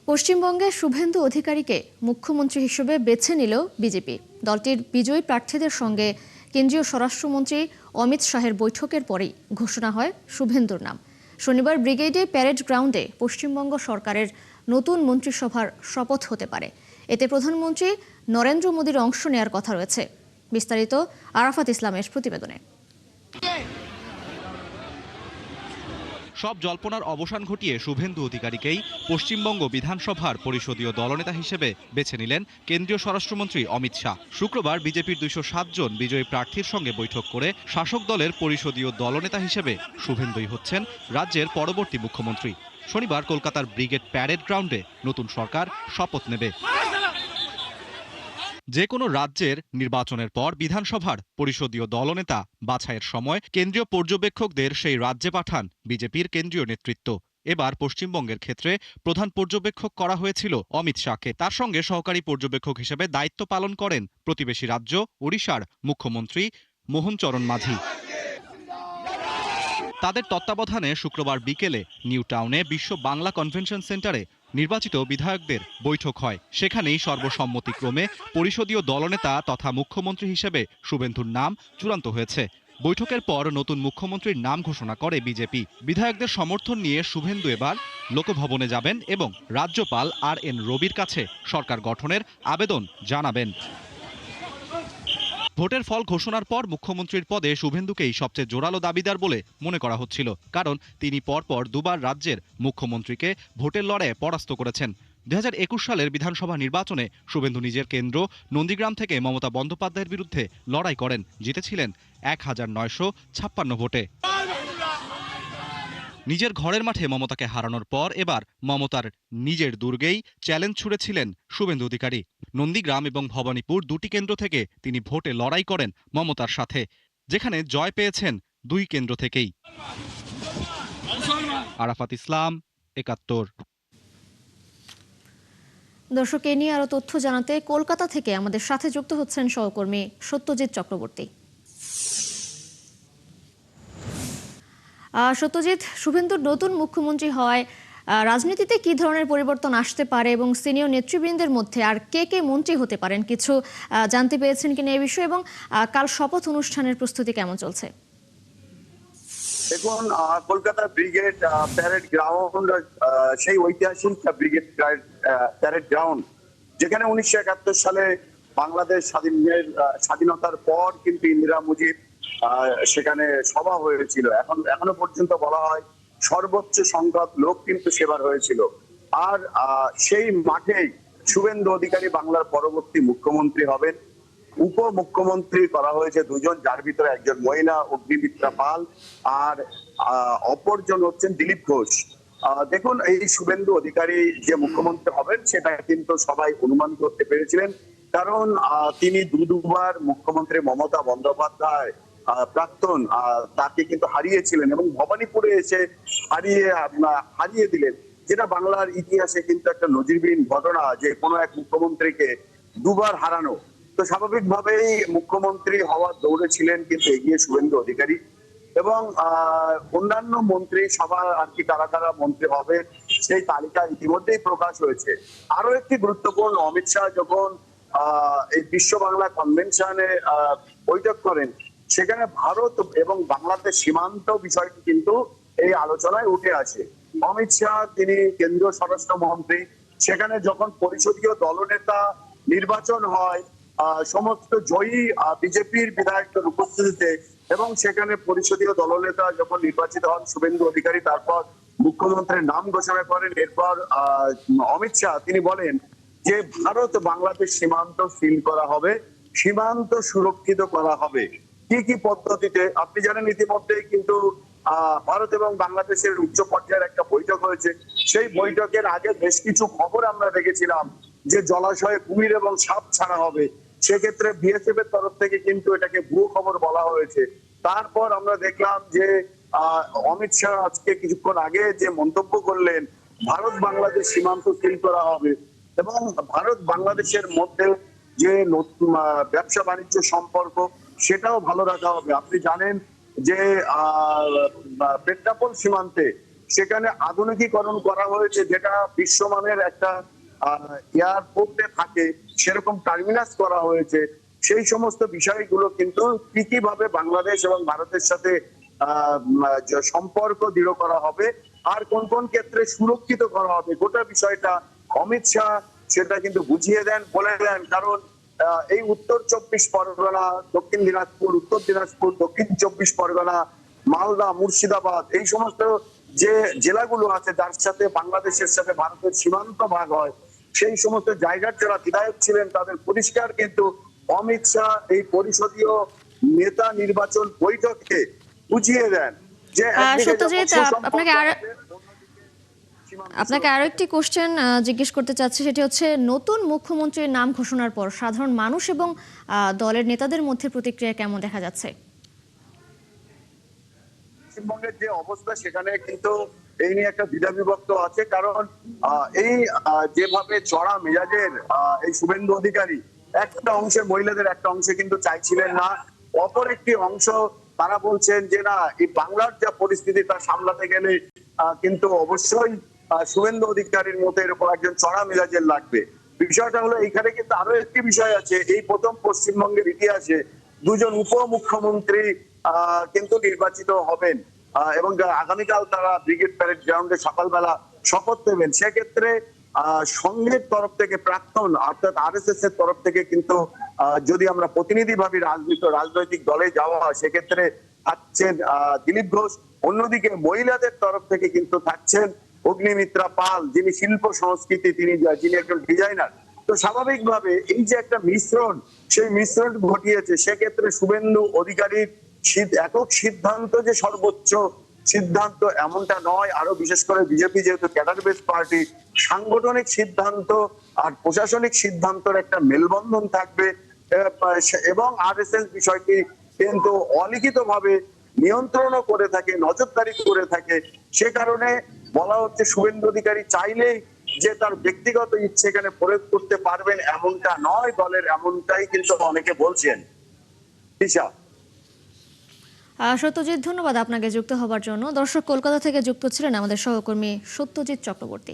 পশ্চিমবঙ্গে শুভেন্দু অধিকারীকে মুখ্যমন্ত্রী হিসেবে বেছে নিল বিজেপি। দলটির বিজয়ী প্রার্থীদের সঙ্গে কেন্দ্রীয় স্বরাষ্ট্রমন্ত্রী অমিত শাহের বৈঠকের পরেই ঘোষণা হয় শুভেন্দুর নাম। শনিবার ব্রিগেডে প্যারেড গ্রাউন্ডে পশ্চিমবঙ্গ সরকারের নতুন মন্ত্রিসভার শপথ হতে পারে। এতে প্রধানমন্ত্রী নরেন্দ্র মোদীর অংশ নেয়ার কথা রয়েছে। বিস্তারিত আরাফাত ইসলামের প্রতিবেদনে। সব জল্পনার অবসান ঘটিয়ে শুভেন্দু অধিকারীকেই পশ্চিমবঙ্গ বিধানসভার পরিষদীয় দলনেতা হিসেবে বেছে নিলেন কেন্দ্রীয় স্বরাষ্ট্রমন্ত্রী অমিত শাহ। শুক্রবার বিজেপির 207 জন বিজয়ী প্রার্থীর সঙ্গে বৈঠক করে শাসক দলের পরিষদীয় দলনেতা হিসেবে শুভেন্দুই হচ্ছেন রাজ্যের পরবর্তী মুখ্যমন্ত্রী। শনিবার কলকাতার ব্রিগেড প্যারেড গ্রাউন্ডে নতুন সরকার শপথ নেবে। যে কোনো রাজ্যের নির্বাচনের পর বিধানসভার পরিষদীয় দলনেতা বাছাইয়ের সময় কেন্দ্রীয় পর্যবেক্ষকদের সেই রাজ্যে পাঠান বিজেপির কেন্দ্রীয় নেতৃত্ব। এবার পশ্চিমবঙ্গের ক্ষেত্রে প্রধান পর্যবেক্ষক করা হয়েছিল অমিত শাহকে। তার সঙ্গে সহকারী পর্যবেক্ষক হিসেবে দায়িত্ব পালন করেন প্রতিবেশী রাজ্য ওড়িশার মুখ্যমন্ত্রী মোহন চরণ মাঝি। তাদের তত্ত্বাবধানে শুক্রবার বিকেলে নিউ টাউনে বিশ্ব বাংলা কনভেনশন সেন্টারে নির্বাচিত বিধায়কদের বৈঠক হয়। সেখানেই সর্বসম্মতিক্রমে পরিষদীয় দলনেতা তথা মুখ্যমন্ত্রী হিসেবে শুভেন্দুর নাম চূড়ান্ত হয়েছে। বৈঠকের পর নতুন মুখ্যমন্ত্রীর নাম ঘোষণা করে বিজেপি। বিধায়কদের সমর্থন নিয়ে শুভেন্দু এবার লোকভবনে যাবেন এবং রাজ্যপাল RN রবির কাছে সরকার গঠনের আবেদন জানাবেন। ভোটের ফল ঘোষণার পর মুখ্যমন্ত্রীর পদে শুভেন্দুকেই সবচেয়ে জোরালো দাবিদার বলে মনে করা হচ্ছিল, কারণ তিনি পরপর দুবার রাজ্যের মুখ্যমন্ত্রীকে ভোটের লড়াইয়ে পরাস্ত করেছেন। 2021 সালের বিধানসভা নির্বাচনে শুভেন্দু নিজের কেন্দ্র নন্দীগ্রাম থেকে মমতা বন্দ্যোপাধ্যায়ের বিরুদ্ধে লড়াই করেন, জিতেছিলেন 1956 ভোটে। নিজের ঘরের মাঠে মমতাকে হারানোর পর এবার মমতার নিজের দুর্গেই চ্যালেঞ্জ ছুড়েছিলেন শুভেন্দু অধিকারী। নন্দীগ্রাম এবং ভবানীপুর দুটি কেন্দ্র থেকে তিনি ভোটে লড়াই করেন মমতার সাথে, যেখানে জয় পেয়েছেন দুই কেন্দ্র থেকেই। আরাফাত ইসলাম, 71। দর্শক, এ নিয়ে আরো তথ্য জানাতে কলকাতা থেকে আমাদের সাথে যুক্ত হচ্ছেন সহকর্মী সত্যজিৎ চক্রবর্তী। সত্যজিৎ, শুভেন্দুর নতুন মুখ্যমন্ত্রী হয় রাজনীতিতে কি ধরনের পরিবর্তন আসতে পারে এবং সিনিয়র নেতৃবৃন্দের মধ্যে আর কে কে মন্ত্রী হতে পারেন, কিছু জানতে পেরেছেন কিনা এই বিষয়ে, এবং কাল শপথ অনুষ্ঠানের প্রস্তুতি কেমন চলছে? দেখুন, কলকাতা ব্রিগেড প্যারেড গ্রাউন্ড সেই ঐতিহাসিক ব্রিগেড প্যারেড গ্রাউন্ড, যেখানে 1971 সালে বাংলাদেশ স্বাধীনতার পর কিন্তু ইন্দিরা মুজিব সেখানে সভা হয়েছিল। এখনো পর্যন্ত বলা হয় সর্বোচ্চ সংখ্যক লোক কিন্তু সেবার হয়েছিল। আর সেই মাঠেই শুভেন্দু অধিকারী বাংলার পরবর্তী মুখ্যমন্ত্রী হবেন। উপমুখ্যমন্ত্রী করা হয়েছে দুজন, যার ভিতরে একজন মহিলা অগ্নিমিত্রা পাল আর অপরজন হচ্ছেন দিলীপ ঘোষ। দেখুন, এই শুভেন্দু অধিকারী যে মুখ্যমন্ত্রী হবেন সেটা কিন্তু সবাই অনুমান করতে পেরেছিলেন, কারণ তিনি দুবার মুখ্যমন্ত্রী মমতা বন্দ্যোপাধ্যায় প্রাক্তন তাকে কিন্তু হারিয়েছিলেন এবং ভবানীপুরে এসে হারিয়ে দিলেন, যেটা বাংলার ইতিহাসে কিন্তু একটা নজিরবিহীন ঘটনা, যে কোনো এক মুখ্যমন্ত্রীকে দুবার হারানো। তো স্বাভাবিকভাবেই মুখ্যমন্ত্রী হওয়ার দৌড়ে ছিলেন কিন্তু এগিয়ে শুভেন্দু অধিকারী, এবং অন্যান্য মন্ত্রী সভা আর কি কারা কারা মন্ত্রী হবে সেই তালিকা ইতিমধ্যেই প্রকাশ হয়েছে। আরো একটি গুরুত্বপূর্ণ, অমিত শাহ যখন এই বিশ্ব বাংলা কনভেনশনে বৈঠক করেন, সেখানে ভারত এবং বাংলাদেশ সীমান্ত বিষয়টি কিন্তু এই আলোচনায় উঠে আসে। অমিত শাহ তিনি কেন্দ্রীয় স্বরাষ্ট্রমন্ত্রী, সেখানে যখন পরিষদীয় দলনেতা নির্বাচন হয় সমস্ত জয়ী বিজেপির বিধায়কদের উপস্থিতিতে, এবং সেখানে পরিষদীয় দলনেতা যখন নির্বাচিত হন শুভেন্দু অধিকারী, তারপর মুখ্যমন্ত্রীর নাম ঘোষণা করেন। এরপর অমিত শাহ তিনি বলেন যে ভারত বাংলাদেশ সীমান্ত সিল করা হবে, সীমান্ত সুরক্ষিত করা হবে। কি কি পদ্ধতিতে আপনি জানেন, ইতিমধ্যেই কিন্তু ভারত এবং বাংলাদেশের উচ্চ পর্যায়ের একটা বৈঠক হয়েছে। সেই বৈঠকের আগে বেশ কিছু খবর আমরা দেখেছিলাম যে জলাশয়ে কুমির এবং সাপ ছাড়া হবে, সেক্ষেত্রে বিএসএফ এর তরফ থেকে কিন্তু এটাকে ভুয়ো খবর বলা হয়েছে। তারপর আমরা দেখলাম যে অমিত শাহ আজকে কিছুক্ষণ আগে যে মন্তব্য করলেন, ভারত বাংলাদেশ সীমান্ত সিল করা হবে এবং ভারত বাংলাদেশের মধ্যে যে ব্যবসা বাণিজ্য সম্পর্ক সেটাও ভালো রাখা হবে। আপনি জানেন যে পেট্রাপোল সীমান্তে সেখানে আধুনিকীকরণ করা হয়েছে, যেটা বিশ্বমানের একটা এয়ারপোর্টে থাকে সেরকম টার্মিনাস করা হয়েছে। সেই সমস্ত বিষয়গুলো কিন্তু কি ভাবে বাংলাদেশ এবং ভারতের সাথে সম্পর্ক দৃঢ় করা হবে আর কোন কোন ক্ষেত্রে সুরক্ষিত করা হবে, গোটা বিষয়টা অমিত শাহ সেটা কিন্তু বুঝিয়ে দেন, বলে দেন। কারণ এই উত্তর 24 পরগনা, দক্ষিণ দিনাজপুর, উত্তর দিনাজপুর, দক্ষিণ 24 পরগনা, মালদা, মুর্শিদাবাদ, এই সমস্ত যে জেলাগুলো আছে যার সাথে বাংলাদেশের সাথে ভারতের সীমান্ত ভাগ হয়, সেই সমস্ত জায়গার যারা বিধায়ক ছিলেন তাদের পরিষ্কার কিন্তু অমিত শাহ এই পরিষদীয় নেতা নির্বাচন বৈঠকে বুঝিয়ে দেন যে সত্যজিৎ, আপনাকে আরো একটি কোশ্চেন জিজ্ঞেস করতে চাচ্ছি, সেটি হচ্ছে নতুন মুখ্যমন্ত্রীর নাম ঘোষণার পর সাধারণ মানুষ এবং দলের নেতাদের মধ্যে প্রতিক্রিয়া কেমন দেখা যাচ্ছে? পশ্চিমবঙ্গের যে অবস্থা সেখানে কিন্তু এই নিয়ে একটা দ্বিধা বিভক্ত আছে। কারণ এই যেভাবে চড়া মেজাজের এই শুভেন্দু অধিকারী একটা অংশে, মহিলাদের একটা অংশে কিন্তু চাইছিলেন না, অপর একটি অংশ তারা বলছেন যে না, এই বাংলার যা পরিস্থিতি তা সামলাতে গেলে কিন্তু অবশ্যই শুভেন্দু অধিকারীর মতো এরকম একজন চড়া মেজাজের লাগবে। বিষয়টা হলো এইখানে কিন্তু আরো একটি বিষয় আছে, এই প্রথম পশ্চিমবঙ্গের ইতিহাসে দুজন উপমুখ্যমন্ত্রী কিন্তু নির্বাচিত হবেন এবং আগামীকাল তারা ব্রিগেড প্যারেড গ্রাউন্ডে সকালবেলা শপথ নেবেন। সেক্ষেত্রে সংঘের তরফ থেকে, প্রাক্তন অর্থাৎ আরএসএস এর তরফ থেকে কিন্তু যদি আমরা প্রতিনিধি ভাবি রাজনৈতিক দলে যাওয়া হয়, সেক্ষেত্রে থাকছেন দিলীপ ঘোষ। অন্যদিকে মহিলাদের তরফ থেকে কিন্তু থাকছেন অগ্নিমিত্রা পাল, যিনি শিল্প সংস্কৃতি, যিনি একজন ডিজাইনার। তো স্বাভাবিকভাবে এই যে একটা মিশ্রণ, সেই মিশ্রণ ঘটিয়েছে। সেক্ষেত্রে শুভেন্দু অধিকারীর একক সিদ্ধান্ত যে সর্বোচ্চ সিদ্ধান্ত এমনটা নয়, আরো বিশেষ করে বিজেপি যেহেতু ক্যাডার বেস পার্টি, সাংগঠনিক সিদ্ধান্ত আর প্রশাসনিক সিদ্ধান্তের একটা মেলবন্ধন থাকবে এবং আরএসএস বিষয়টি কিন্তু অলিখিত ভাবে নিয়ন্ত্রণও করে থাকে, নজরদারি করে থাকে। সে কারণে বলা হচ্ছে শুভেন্দু অধিকারী চাইলেই যে তার ব্যক্তিগত ইচ্ছে এখানে প্রয়োগ করতে পারবেন এমনটা নয় দলের, এমনটাই কিন্তু অনেকে বলছেন। দিশা। সত্যজিৎ, ধন্যবাদ আপনাকে যুক্ত হবার জন্য। দর্শক, কলকাতা থেকে যুক্ত ছিলেন আমাদের সহকর্মী সত্যজিৎ চক্রবর্তী।